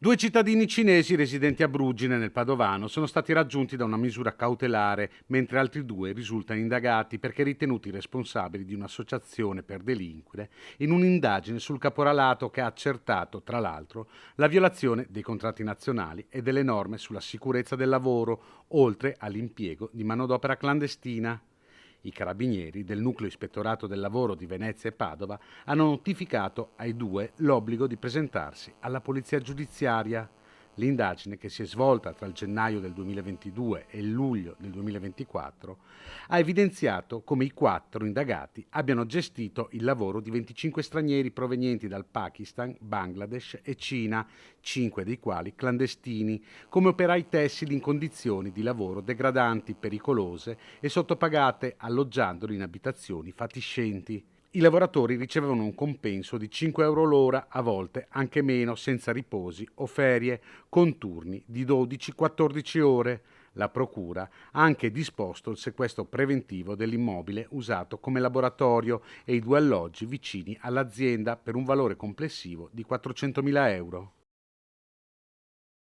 Due cittadini cinesi residenti a Brugine, nel Padovano, sono stati raggiunti da una misura cautelare, mentre altri due risultano indagati perché ritenuti responsabili di un'associazione per delinquere in un'indagine sul caporalato che ha accertato, tra l'altro, la violazione dei contratti nazionali e delle norme sulla sicurezza del lavoro, oltre all'impiego di manodopera clandestina. I carabinieri del nucleo ispettorato del lavoro di Venezia e Padova hanno notificato ai due l'obbligo di presentarsi alla polizia giudiziaria. L'indagine, che si è svolta tra il gennaio del 2022 e il luglio del 2024, ha evidenziato come i quattro indagati abbiano gestito il lavoro di 25 stranieri provenienti dal Pakistan, Bangladesh e Cina, 5 dei quali clandestini, come operai tessili in condizioni di lavoro degradanti, pericolose e sottopagate, alloggiandoli in abitazioni fatiscenti. I lavoratori ricevevano un compenso di 5 euro l'ora, a volte anche meno, senza riposi o ferie, con turni di 12-14 ore. La Procura ha anche disposto il sequestro preventivo dell'immobile usato come laboratorio e i due alloggi vicini all'azienda per un valore complessivo di 400.000 euro.